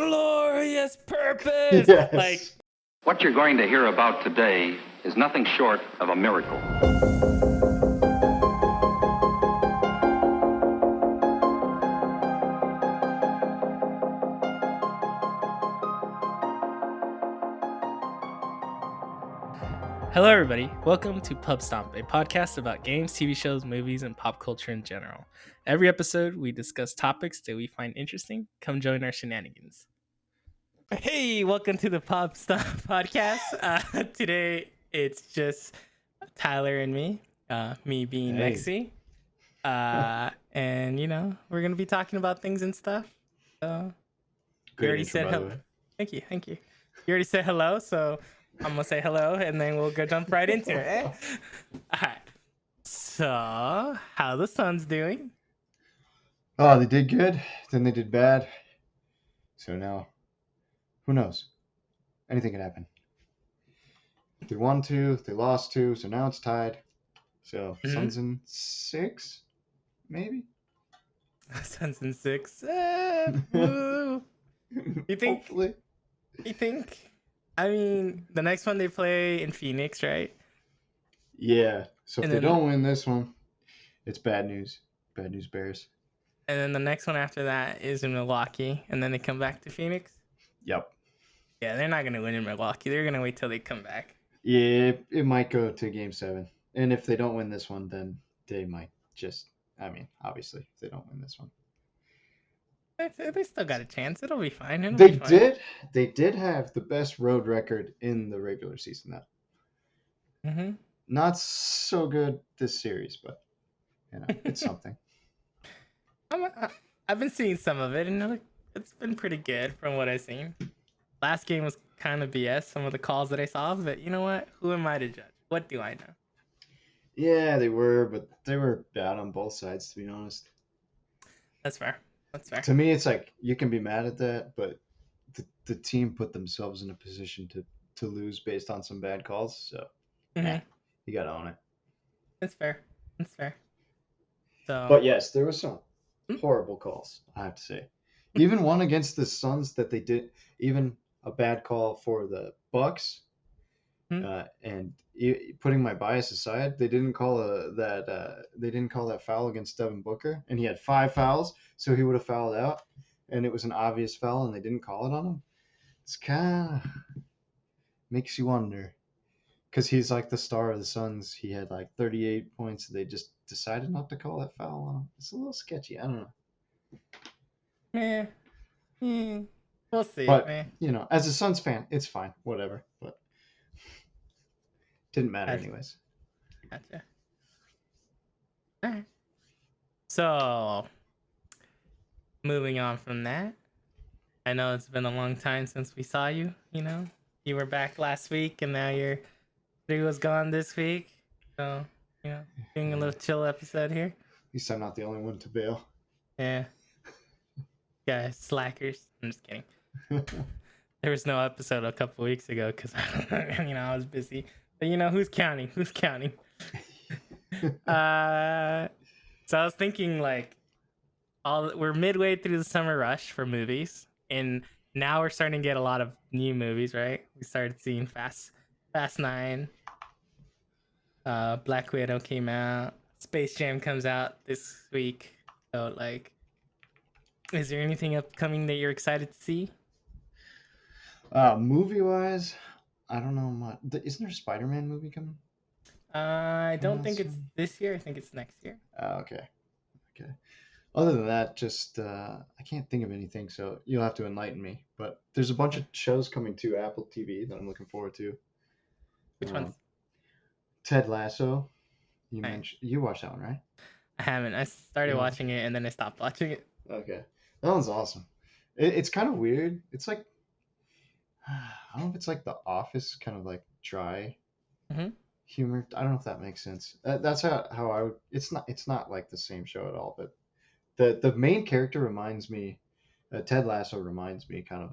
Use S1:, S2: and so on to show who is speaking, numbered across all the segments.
S1: glorious purpose. Like,
S2: Yes.
S3: What you're going to hear about today is nothing short of a miracle.
S1: hello, everybody. Welcome to Pubstomp, a podcast about games, TV shows, movies, and pop culture in general. Every episode, we discuss topics that we find interesting. Come join our shenanigans. Hey, welcome to the Pubstomp podcast. Today, it's just Tyler and me, me being
S2: Hey.
S1: mexy. And, we're going to be talking about things and stuff. So,
S2: Great
S1: already
S2: intro,
S1: said
S2: by the
S1: hello.
S2: way.
S1: Thank you. You already said hello, so I'm gonna say hello, and then we'll go jump right into it. Eh? All right. So, how the Suns doing?
S2: Oh, they did good. Then they did bad. So now, who knows? Anything can happen. They won 2, they lost 2, so now it's tied. So
S1: Mhm.
S2: Suns in 6, maybe.
S1: Suns in 6. Woo. You think?
S2: Hopefully.
S1: You think? I mean, the next one they play in Phoenix, right?
S2: Yeah. So if
S1: And
S2: they
S1: then-
S2: don't win this one, it's bad news. Bad news Bears.
S1: And then the next one after that is in Milwaukee, and then they come back to Phoenix.
S2: Yep.
S1: Yeah, they're not gonna win in Milwaukee. They're gonna wait till they come back.
S2: Yeah, it might go to Game 7. And if they don't win this one, then they might just, obviously, if they don't win this one.
S1: They still got a chance. It'll be fine. It'll
S2: They
S1: be fine.
S2: did. They did have the best road record in the regular season. That
S1: Mm-hmm.
S2: not so good this series, but it's something.
S1: I've been seeing some of it, and it's been pretty good from what I've seen. Last game was kind of BS, some of the calls that I saw, but you know what? Who am I to judge? What do I know?
S2: Yeah, they were, but they were bad on both sides. To be honest,
S1: That's fair. That's fair.
S2: to me, it's like you can be mad at that, but the team put themselves in a position to lose based on some bad calls. So
S1: Mhm.
S2: you gotta own it.
S1: That's fair. That's fair. So,
S2: But yes, there was some
S1: Hmm?
S2: horrible calls, I have to say. Even one against the Suns that they did, even a bad call for the Bucks. And putting my bias aside, they didn't call that foul against Devin Booker, and he had 5 fouls, so he would have fouled out, and it was an obvious foul, and they didn't call it on him. It's kind of makes you wonder, because he's like the star of the Suns. He had like 38 points. They just decided not to call that foul on him. It's a little sketchy. I don't know.
S1: we'll see.
S2: But
S1: man.
S2: as a Suns fan, it's fine. Whatever. But didn't matter
S1: Gotcha.
S2: anyways.
S1: Gotcha. All right. So, moving on from that, I know it's been a long time since we saw you. You were back last week, and now your video was gone this week. So, doing a little chill episode here.
S2: At least I'm not the only one to bail.
S1: Yeah. Guys, slackers. I'm just kidding. There was no episode a couple weeks ago because I was busy. But who's counting? Who's counting? So I was thinking we're midway through the summer rush for movies, and now we're starting to get a lot of new movies, right? We started seeing Fast 9. Black Widow came out. Space Jam comes out this week. So is there anything upcoming that you're excited to see?
S2: Movie wise, I don't know much. Isn't there a Spider-Man movie coming?
S1: I don't think it's
S2: soon?
S1: this year. I think it's next year.
S2: Okay. Other than that, just I can't think of anything, so you'll have to enlighten me. But there's a bunch of shows coming to Apple TV that I'm looking forward to.
S1: Which ones?
S2: Ted Lasso.
S1: Nice.
S2: You watched that one, right?
S1: I haven't. I started
S2: Yeah.
S1: watching it and then I stopped watching it.
S2: Okay, that one's awesome. It's kind of weird. It's like I don't know if it's like The Office, kind of like dry humor. I don't know if that makes sense. That's how I would. It's not like the same show at all, but the main character reminds me. Ted Lasso reminds me kind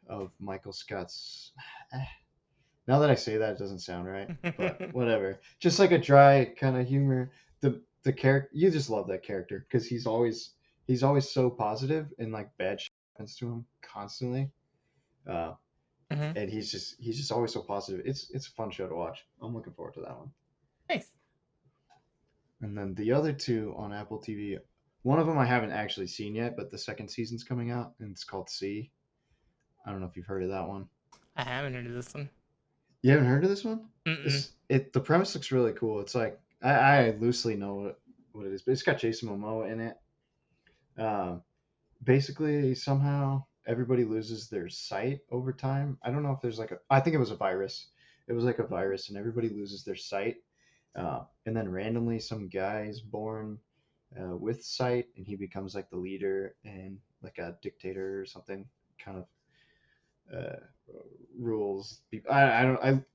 S2: of Michael Scott's. Now that I say that, it doesn't sound right, but whatever. Just like a dry kind of humor. The character, you just love that character because he's always so positive in like bad happens to him constantly. And he's just always so positive. It's a fun show to watch. I'm looking forward to that one.
S1: Nice.
S2: And then the other two on Apple TV, one of them I haven't actually seen yet, but the second season's coming out, and it's called C. I don't know if you've heard of that one.
S1: I haven't heard of this one.
S2: You haven't heard of this one?
S1: Mm-mm.
S2: The premise looks really cool. It's like I loosely know what it is, but it's got Jason Momoa in it. Basically, somehow everybody loses their sight over time. I don't know if there's I think it was a virus. It was like a virus, and everybody loses their sight. And then randomly, some guy is born with sight, and he becomes like the leader and like a dictator or something. Kind of rules people. I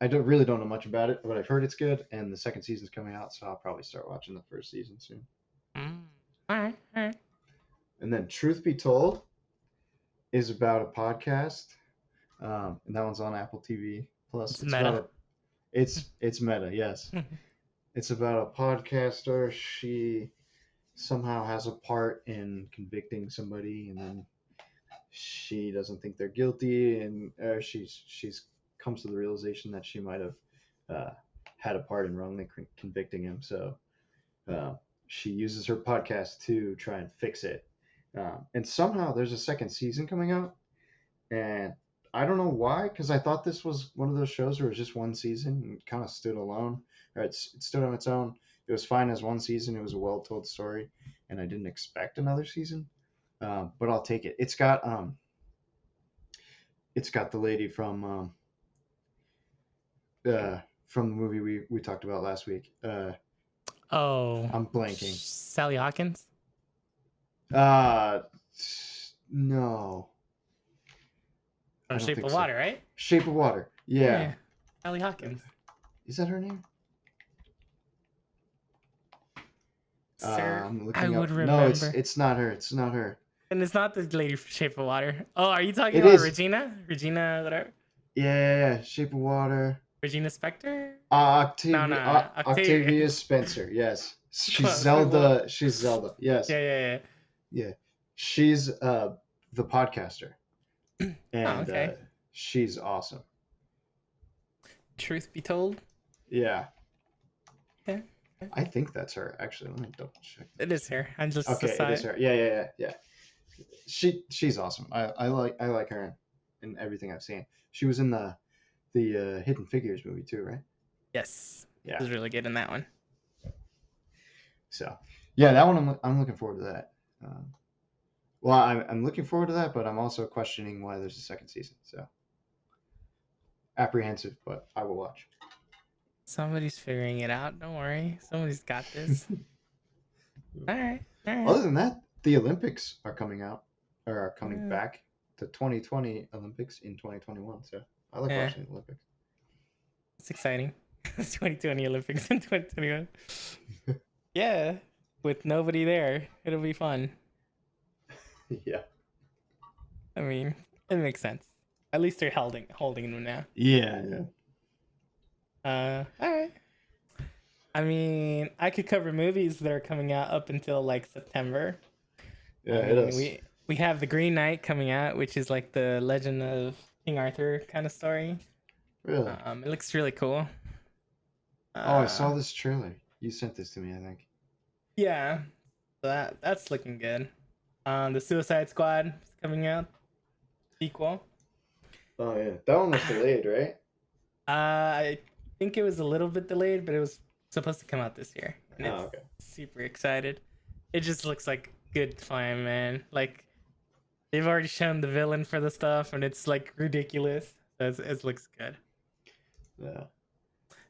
S2: really don't know much about it, but I've heard it's good, and the second season's coming out, so I'll probably start watching the first season soon.
S1: All right.
S2: And then Truth Be Told is about a podcast, and that one's on Apple TV Plus.
S1: It's meta.
S2: It's meta, yes. It's about a podcaster. She somehow has a part in convicting somebody, and then she doesn't think they're guilty, and she's comes to the realization that she might have had a part in wrongly convicting him. So she uses her podcast to try and fix it. And somehow there's a second season coming out, and I don't know why, because I thought this was one of those shows where it was just one season and kind of stood alone. Or it stood on its own. It was fine as one season. It was a well-told story, and I didn't expect another season. But I'll take it. It's got the lady from the movie we talked about last week. I'm blanking.
S1: Sally Hawkins.
S2: No.
S1: From Shape of Water, right?
S2: Shape of Water. Yeah.
S1: Sally Hawkins.
S2: Is that her name?
S1: Sir,
S2: I'm looking
S1: I
S2: up.
S1: would remember.
S2: No, it's not her. It's not her.
S1: And it's not the lady from Shape of Water. Oh, are you talking
S2: It
S1: about
S2: is.
S1: Regina? Regina, whatever.
S2: Yeah. Shape of Water.
S1: Regina Spektor?
S2: Octavia Spencer. Yes. She's Zelda. She's Zelda. Yes.
S1: Yeah.
S2: She's the podcaster. And
S1: okay.
S2: She's awesome.
S1: Truth be told?
S2: Yeah.
S1: Okay.
S2: I think that's her. Actually, let me double check.
S1: It is her. I'm just
S2: okay. It is her. Yeah. She's awesome. I like her in everything I've seen. She was in the Hidden Figures movie too, right?
S1: Yes.
S2: Yeah.
S1: She was really good in that one.
S2: So yeah, that one I'm looking forward to that. Well, I'm looking forward to that, but I'm also questioning why there's a second season. So apprehensive, but I will watch.
S1: Somebody's figuring it out. Don't worry. Somebody's got this. All right.
S2: Other than that, the Olympics are coming out, or are coming back. The 2020 Olympics in 2021. So I like watching the Olympics.
S1: It's exciting. 2020 Olympics in 2021. Yeah, with nobody there, it'll be fun.
S2: Yeah.
S1: I mean, it makes sense. At least they're holding them now.
S2: Yeah.
S1: All right. I mean, I could cover movies that are coming out up until like September.
S2: Yeah, it is.
S1: We have The Green Knight coming out, which is like the Legend of King Arthur kind of story.
S2: Really?
S1: It looks really cool.
S2: I saw this trailer. You sent this to me, I think.
S1: Yeah, that's looking good. The Suicide Squad is coming out. Sequel.
S2: Oh yeah, that one was delayed, right?
S1: I think it was a little bit delayed, but it was supposed to come out this year. And
S2: okay.
S1: Super excited. It just looks like good time, man. Like they've already shown the villain for the stuff, and it's like ridiculous. So it looks good.
S2: Yeah.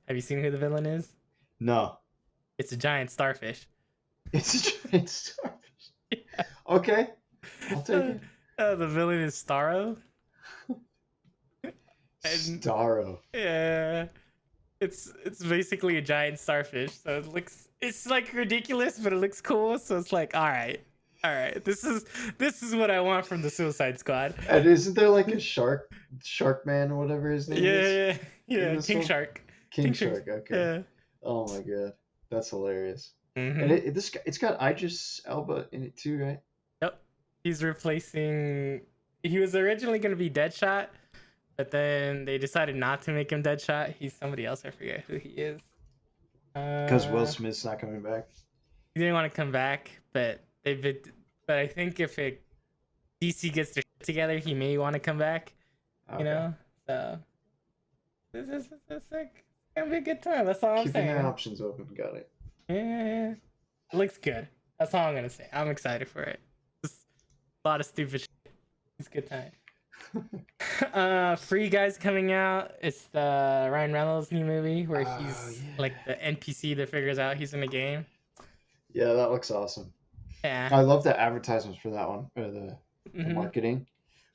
S1: Have you seen who the villain is?
S2: No.
S1: It's a giant starfish.
S2: It's a giant starfish. Yeah. Okay. I'll take it.
S1: The villain is Starro.
S2: Starro.
S1: Yeah. It's basically a giant starfish. So it's like ridiculous, but it looks cool. So it's like, all right. This is what I want from the Suicide Squad.
S2: And isn't there like a shark man or whatever his name is?
S1: Yeah. King Shark.
S2: King Shark. Okay.
S1: Yeah.
S2: Oh my god, that's hilarious.
S1: Mm-hmm.
S2: And it's got Idris Elba in it too, right?
S1: Yep. He's replacing he was originally gonna be Deadshot, but then they decided not to make him Deadshot. He's somebody else. I forget who he is.
S2: Because Will Smith's not coming back.
S1: He didn't want to come back, but but I think if DC gets their shit together, he may want to come back.
S2: Okay.
S1: You know, so it's like gonna be a good time. That's all I'm
S2: Keeping
S1: saying.
S2: your options open. Got it.
S1: Yeah, it looks good. That's all I'm gonna say. I'm excited for it. Just a lot of stupid shit. It's a good time. Free Guy's coming out. It's the Ryan Reynolds new movie where he's like the NPC that figures out he's in a game.
S2: Yeah, that looks awesome.
S1: Yeah.
S2: I love the advertisements for that one, or the marketing,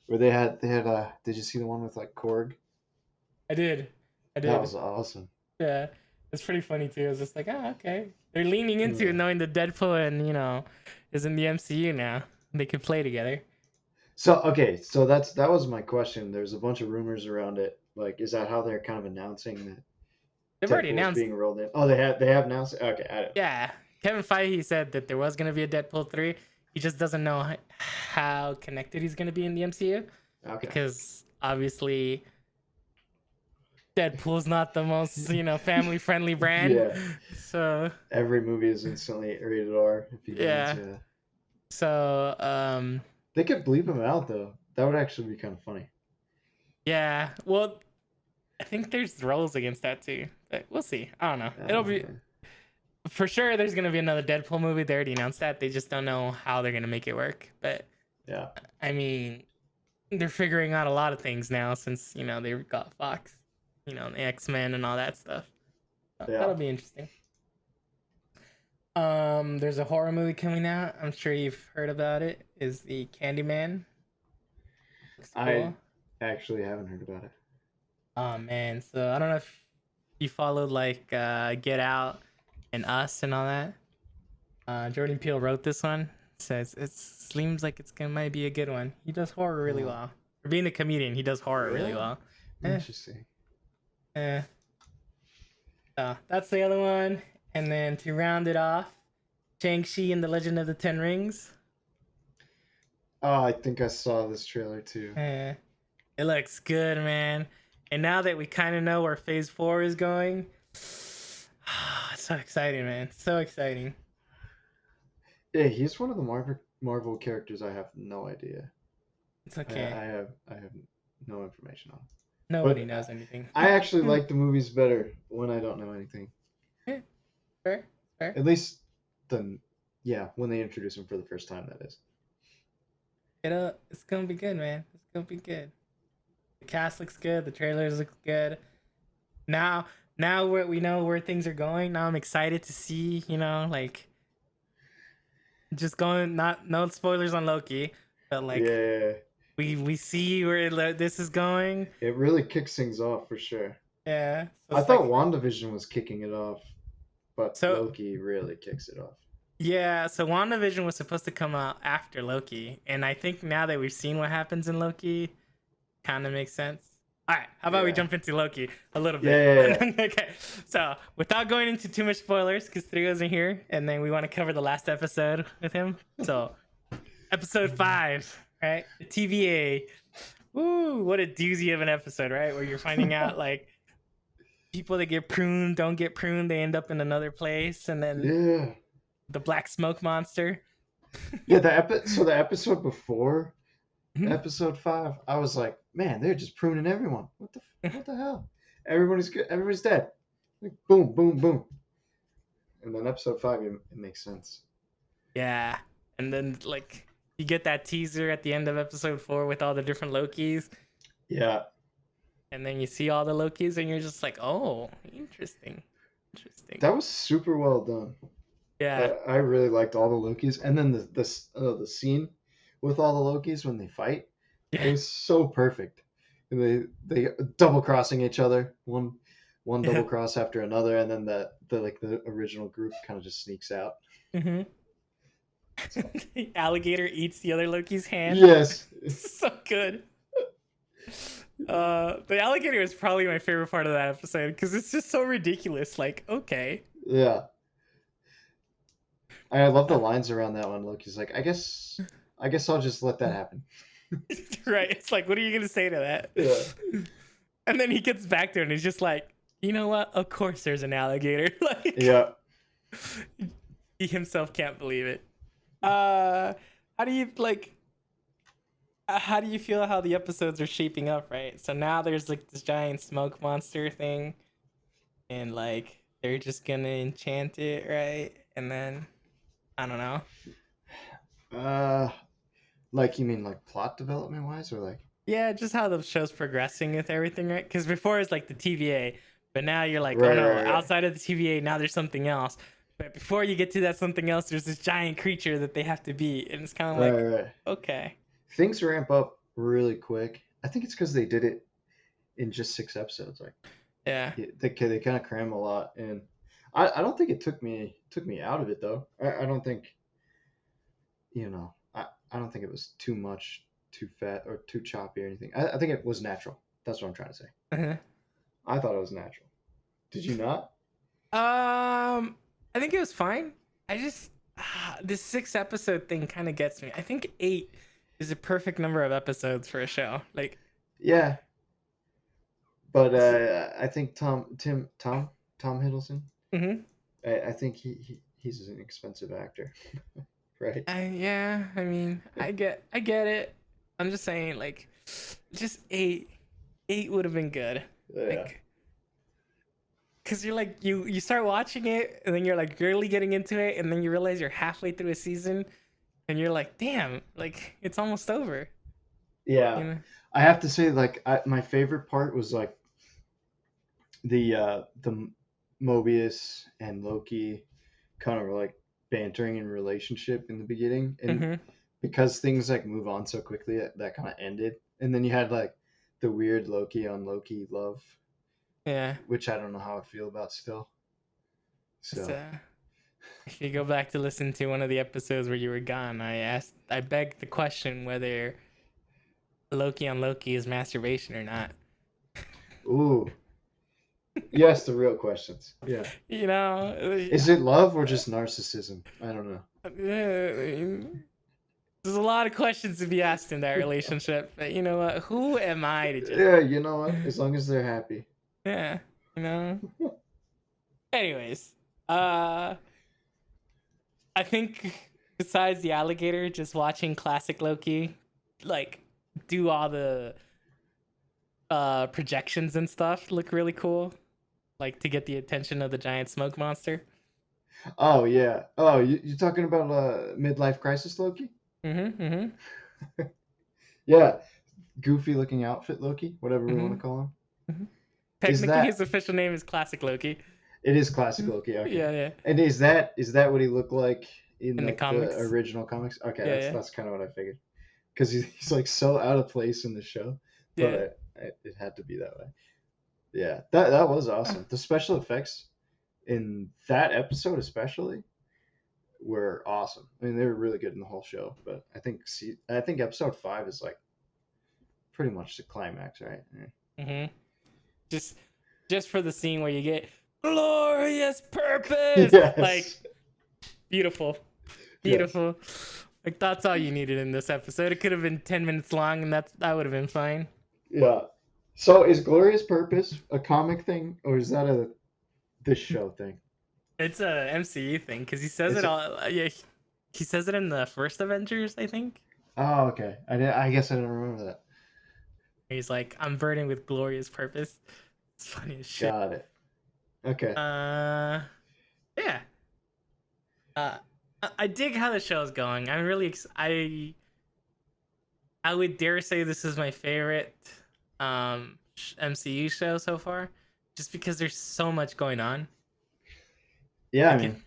S2: where they had did you see the one with like Korg?
S1: I did.
S2: That was awesome.
S1: Yeah, it's pretty funny too. It's just like, oh, okay. They're leaning into it, knowing that Deadpool and is in the MCU now. They could play together.
S2: So okay, so that was my question. There's a bunch of rumors around it. Like, is that how they're kind of announcing that?
S1: They've already announced
S2: being rolled in. Oh, they have announced it? Okay,
S1: yeah. Kevin Feige said that there was going to be a Deadpool 3. He just doesn't know how connected he's going to be in the MCU.
S2: Okay.
S1: Because obviously Deadpool's not the most, family-friendly brand.
S2: Yeah.
S1: So
S2: every movie is instantly rated R.
S1: Yeah. So
S2: they could bleep him out though. That would actually be kind of funny.
S1: Yeah. Well, I think there's rules against that too. But we'll see. I don't know. It'll be for sure. There's gonna be another Deadpool movie. They already announced that. They just don't know how they're gonna make it work. But
S2: yeah,
S1: I mean, they're figuring out a lot of things now since they got Fox, the X-Men and all that stuff. So that'll be interesting. There's a horror movie coming out. I'm sure you've heard about it. Is the Candyman? Cool.
S2: I actually haven't heard about it.
S1: Oh man, so I don't know if you followed like Get Out and Us and all that. Jordan Peele wrote this one. Says it seems like might be a good one. He does horror really well. For being a comedian, he does horror really well.
S2: Interesting.
S1: So that's the other one. And then to round it off, Shang-Chi and the Legend of the Ten Rings.
S2: Oh, I think I saw this trailer too.
S1: It looks good, man. And now that we kind of know where Phase 4 is going, it's so exciting, man. So exciting.
S2: Yeah, he's one of the Marvel characters I have no idea.
S1: It's okay.
S2: I have no information on.
S1: Nobody knows anything.
S2: I actually like the movies better when I don't know anything.
S1: Yeah, fair.
S2: At least when they introduce him for the first time, that is.
S1: It's gonna be good, man. It's gonna be good. The cast looks good. The trailers look good. Now we know where things are going. Now I'm excited to see, just going. No spoilers on Loki, but we see where this is going.
S2: It really kicks things off for sure.
S1: Yeah.
S2: So I thought WandaVision was kicking it off, but Loki really kicks it off.
S1: Yeah, so WandaVision was supposed to come out after Loki, and I think now that we've seen what happens in Loki, kind of makes sense. All right, how about we jump into Loki a little bit? Yeah. Okay, so without going into too much spoilers, because Three isn't here, and then we want to cover the last episode with him. So, episode 5, right? The TVA. Woo, what a doozy of an episode, right? Where you're finding out, like, people that get pruned don't get pruned, they end up in another place, and then the black smoke monster.
S2: Yeah, the episode before episode 5, I was like, man, they're just pruning everyone. What the hell? Everybody's good. Everybody's dead. Like, boom, boom, boom. And then episode 5, it makes sense.
S1: Yeah, and then like you get that teaser at the end of episode 4 with all the different Lokis.
S2: Yeah.
S1: And then you see all the Lokis, and you're just like, oh, interesting.
S2: That was super well done.
S1: Yeah,
S2: I really liked all the Lokis, and then the scene with all the Lokis when they fight, it was so perfect. And they double crossing each other, one double cross after another, and then the original group kind of just sneaks out.
S1: Mm-hmm. The alligator eats the other Loki's hand.
S2: Yes,
S1: so good. The alligator is probably my favorite part of that episode because it's just so ridiculous. Like, okay.
S2: Yeah. I love the lines around that one. Loki's like, I guess I'll just let that happen.
S1: Right. It's like, what are you gonna say to that?
S2: Yeah.
S1: And then he gets back there and he's just like, you know what? Of course there's an alligator. Like,
S2: Yeah.
S1: he himself can't believe it. How do you like? How do you feel how the episodes are shaping up? Right. So now there's like this giant smoke monster thing, and like they're just gonna enchant it, right? And then I don't know.
S2: Like you mean like plot development wise, or like?
S1: Yeah, just how the show's progressing with everything, right? Because before it's like the TVA, but now you're like, oh
S2: Right,
S1: no,
S2: right, right.
S1: outside of the TVA, now there's something else. But before you get to that something else, there's this giant creature that they have to beat, and it's kind of like,
S2: Right.
S1: okay,
S2: Things ramp up really quick. I think it's because they did it in just 6 episodes. Like
S1: yeah,
S2: they kind of cram a lot, and I don't think it took me out of it though. I don't think I don't think it was too much, too fat, or too choppy or anything. I think it was natural. That's what I'm trying to say.
S1: uh-huh.
S2: I thought it was natural. Did you not?
S1: I think it was fine. I just this 6 episode thing kind of gets me. I think 8 is a perfect number of episodes for a show. Like,
S2: Yeah, but I think Tom Hiddleston.
S1: mm-hmm.
S2: I think he's an expensive actor, right?
S1: Yeah, I mean, I get it. I'm just saying, like, just 8 would have been good.
S2: Yeah.
S1: Like, cause you're like you start watching it and then you're like really getting into it and then you realize you're halfway through a season and you're like, damn, like it's almost over.
S2: Yeah.
S1: You know?
S2: I have to say, like, my favorite part was like the Mobius and Loki kind of like bantering in relationship in the beginning, and
S1: Mm-hmm.
S2: because things like move on so quickly, that kind of ended, and then you had like the weird Loki on Loki love,
S1: Yeah.
S2: which I don't know how I feel about still. So
S1: So, if you go back to listen to one of the episodes where you were gone, I begged the question whether Loki on Loki is masturbation or not.
S2: ooh, you asked the real questions. Yeah.
S1: You know,
S2: Is it love or just narcissism? I don't know.
S1: there's a lot of questions to be asked in that relationship. But you know what? Who am I to judge?
S2: Yeah, you know what? As long as they're happy.
S1: Yeah, you know. Anyways, uh, I think besides the alligator, just watching classic Loki, like do all the projections and stuff look really cool, like to get the attention of the giant smoke monster.
S2: Oh yeah. Oh, you talking about midlife crisis Loki?
S1: Mm-hmm. Mm-hmm.
S2: Yeah, goofy looking outfit Loki, whatever we want
S1: Mm-hmm.
S2: to call him.
S1: Mm-hmm.
S2: Is
S1: Technically, his
S2: that
S1: official name is Classic Loki.
S2: it is classic Loki? Okay.
S1: Yeah, yeah.
S2: And is that what he looked like in
S1: In the
S2: like the
S1: comics.
S2: original comics? Okay,
S1: Yeah,
S2: that's
S1: yeah.
S2: that's kind of what I figured. Because he's like so out of place in the show,
S1: Yeah.
S2: but it had to be that way. Yeah, that was awesome. The special effects in that episode especially were awesome. I mean, they were really good in the whole show. But I think episode 5 is like pretty much the climax, right? Yeah.
S1: Mm-hmm. Just for the scene where you get glorious purpose,
S2: Yes.
S1: like beautiful,
S2: Yes.
S1: beautiful. Like that's all you needed in this episode. It could have been 10 minutes long, and that would have been fine.
S2: Yeah. So is Glorious Purpose a comic thing, or is that a this show thing?
S1: It's a MCU thing because he says
S2: It's
S1: it
S2: a,
S1: all. Yeah, he says it in the first Avengers, I think.
S2: oh, okay. I guess I didn't remember that.
S1: He's like, I'm burning with glorious purpose. It's funny as shit.
S2: Got it. Okay.
S1: Yeah. I dig how the show's going. I'm really I would dare say this is my favorite MCU show so far, just because there's so much going on.
S2: Yeah, I
S1: Like
S2: mean,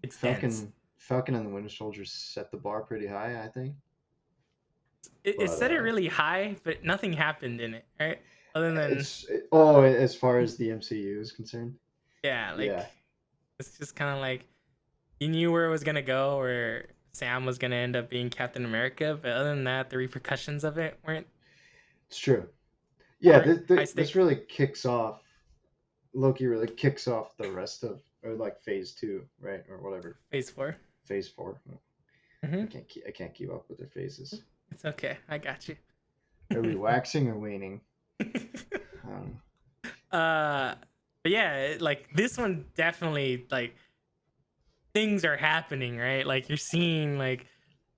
S1: it's dense.
S2: Falcon and the Winter Soldier set the bar pretty high, I think.
S1: It
S2: But
S1: set it really high, but nothing happened in it, right? Other than
S2: as far as the MCU is concerned.
S1: yeah, like
S2: Yeah.
S1: it's just kind of like you knew where it was gonna go, where Sam was gonna end up being Captain America, but other than that, the repercussions of it weren't.
S2: It's true. Yeah,
S1: High
S2: this
S1: stakes.
S2: really kicks off. Loki really kicks off the rest of, or like phase 2, right, or whatever,
S1: Phase 4.
S2: phase 4.
S1: Mm-hmm.
S2: I can't keep up with their phases.
S1: It's okay. I got you.
S2: Are we waxing or waning?
S1: But yeah, like this one definitely like things are happening, right? Like you're seeing like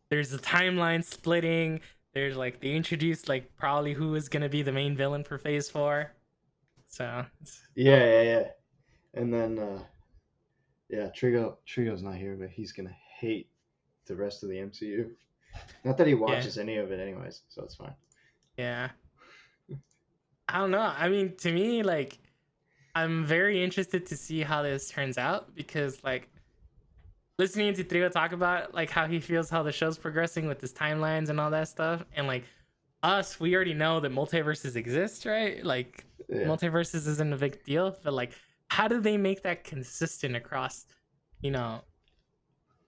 S1: there's a timeline splitting. There's like they introduced like probably who is gonna be the main villain for Phase 4. So
S2: Yeah. And then yeah, Trigo's not here, but he's gonna hate the rest of the MCU. Not that he watches any of it anyways, so it's fine.
S1: Yeah. I don't know. I mean, to me, like, I'm very interested to see how this turns out because, like, listening to Trigo talk about like how he feels how the show's progressing with his timelines and all that stuff, and like us, we already know that multiverses exist, right? Like, multiverses isn't a big deal, but like, how do they make that consistent across? You know,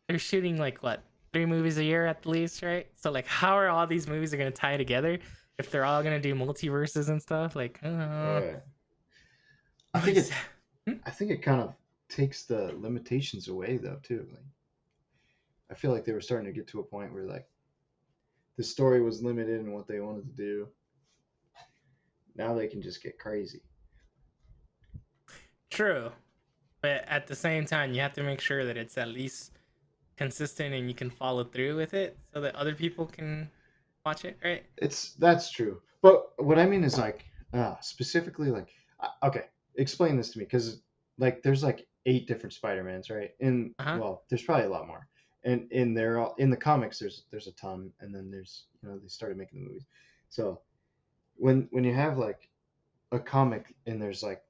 S1: they're shooting like what 3 movies a year at the least, right? So like, how are all these movies are gonna tie together if they're all gonna do multiverses and stuff? Like,
S2: Right. I think it kind of takes the limitations away though too. Like, I feel like they were starting to get to a point where like the story was limited in what they wanted to do. Now they can just get crazy.
S1: True, but at the same time, you have to make sure that it's at least consistent and you can follow through with it so that other people can watch it, right?
S2: That's true, but what I mean is like specifically like okay, explain this to me because like there's like 8 different Spider-Mans, right? Well, there's probably a lot more, and they're all in the comics. There's a ton, and then there's they started making the movies. So when you have like a comic and there's like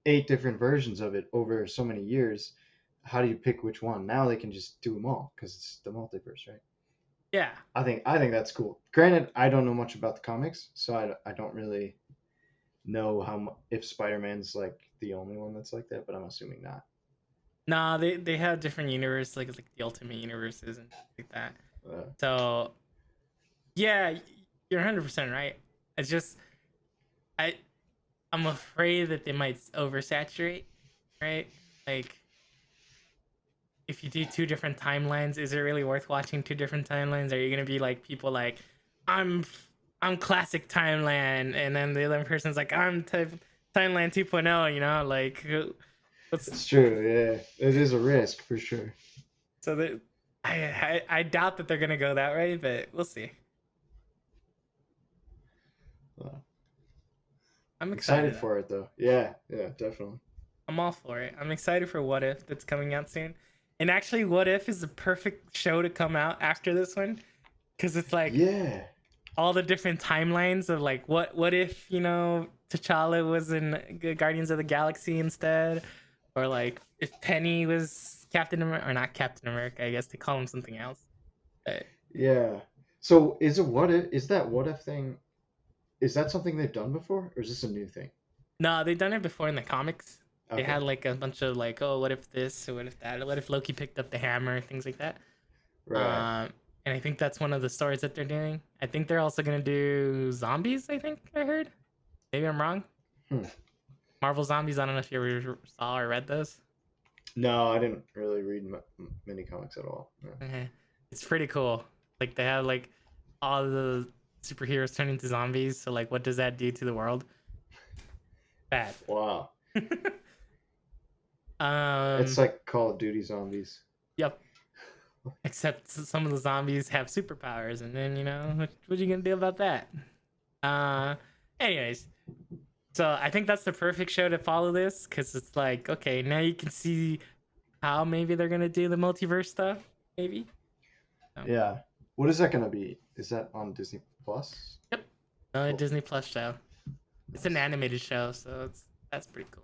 S2: 8 different versions of it over so many years, how do you pick which one? Now they can just do them all because it's the multiverse, right?
S1: Yeah.
S2: I think that's cool. Granted, I don't know much about the comics, so I don't really know if Spider-Man's like the only one that's like that, but I'm assuming not.
S1: Nah, they have different universes, like the Ultimate Universes and things like that. So yeah, you're 100% right. It's just I'm afraid that they might oversaturate, right? Like if you do 2 different timelines, is it really worth watching 2 different timelines? Are you gonna be like people like I'm classic timeline, and then the other person's like I'm timeline 2.0? You know, like
S2: it's true. Yeah, it is a risk for sure.
S1: So that I doubt that they're gonna go that way, but we'll see. I'm excited
S2: for it though. Yeah, definitely.
S1: I'm all for it. I'm excited for What If that's coming out soon. And actually, What If is the perfect show to come out after this one, because it's like all the different timelines of like what if T'Challa was in Guardians of the Galaxy instead, or like if Penny was Captain America, or not Captain America. I guess they call him something else. But
S2: yeah. So is that What If thing? Is that something they've done before, or is this a new thing?
S1: No, they've done it before in the comics. Okay. They had like a bunch of like, oh, what if this or what if that? Or what if Loki picked up the hammer? Things like that.
S2: Right.
S1: And I think that's one of the stories that they're doing. I think they're also gonna do zombies. I think I heard. Maybe I'm wrong. Marvel Zombies. I don't know if you ever saw or read those.
S2: No, I didn't really read many comics at all. No.
S1: Okay. It's pretty cool. Like they have like all the superheroes turn into zombies. So like, what does that do to the world? Bad.
S2: Wow. It's like Call of Duty zombies.
S1: Yep. Except some of the zombies have superpowers, and then what are you gonna do about that? Anyways, so I think that's the perfect show to follow this, because it's like, okay, now you can see how maybe they're gonna do the multiverse stuff. Maybe.
S2: Yeah. What is that gonna be? Is that on Disney Plus?
S1: Yep. A Disney Plus show. It's an animated show, so that's pretty cool.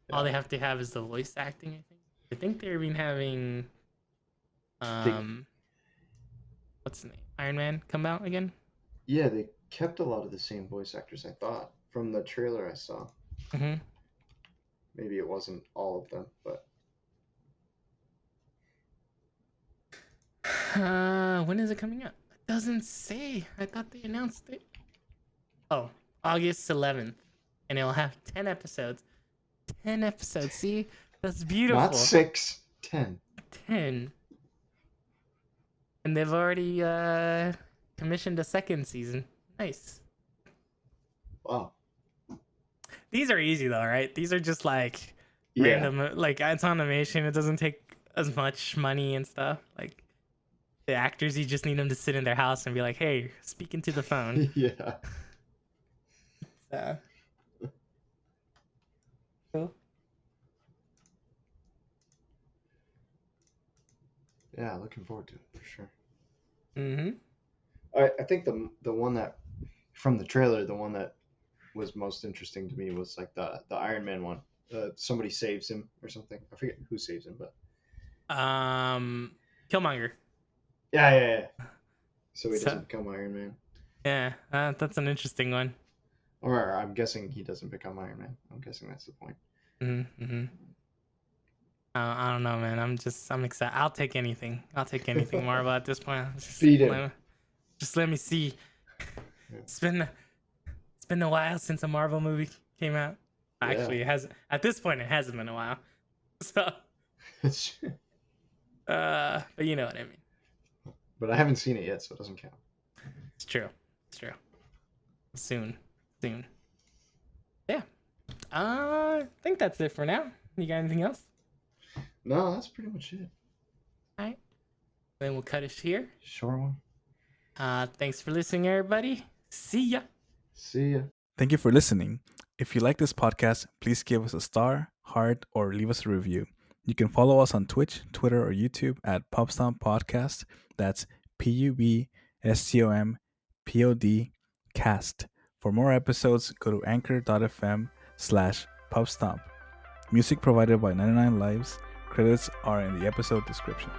S1: Yeah. All they have to have is the voice acting. I think they've been having what's the name? Iron Man come out again?
S2: Yeah, they kept a lot of the same voice actors, I thought, from the trailer I saw.
S1: Mm-hmm.
S2: Maybe it wasn't all of them, but
S1: when is it coming out? It doesn't say. I thought they announced it. Oh, August 11th. And it'll have 10 episodes. 10 episodes. See? That's beautiful.
S2: Not 6, 10.
S1: 10. And they've already commissioned a second season. Nice.
S2: Wow.
S1: These are easy though, right? These are just like
S2: Yeah.
S1: random, like it's animation. It doesn't take as much money and stuff. Like the actors, you just need them to sit in their house and be like, "Hey, speak into the phone."
S2: Yeah.
S1: So. Cool.
S2: Yeah, looking forward to it for sure.
S1: Mm-hmm.
S2: I think the one that from the trailer, the one that was most interesting to me was like the Iron Man one. Somebody saves him or something. I forget who saves him, but
S1: Killmonger.
S2: yeah. So he
S1: So-
S2: doesn't become Iron Man,
S1: Yeah, that's an interesting one.
S2: or I'm guessing he doesn't become Iron Man. I'm guessing that's the point.
S1: Mm-hmm. I don't know, man. I'm excited. I'll take anything. Marvel at this point.
S2: Beat him.
S1: Just let me see.
S2: Yeah.
S1: It's been a while since a Marvel movie came out.
S2: Yeah.
S1: Actually, it hasn't. At this point, it hasn't been a while. So, but you know what I mean.
S2: But I haven't seen it yet, so it doesn't count.
S1: It's true. Soon. Yeah. I think that's it for now. You got anything else?
S2: No, that's pretty much it.
S1: All right. Then we'll cut it here.
S2: Short one.
S1: Thanks for listening, everybody. See ya.
S2: See ya.
S4: Thank you for listening. If you like this podcast, please give us a star, heart, or leave us a review. You can follow us on Twitch, Twitter, or YouTube at Pubstomp Podcast. That's PUBSTOMPOD cast. For more episodes, go to anchor.fm/Pubstomp. Music provided by 99 Lives. Credits are in the episode description.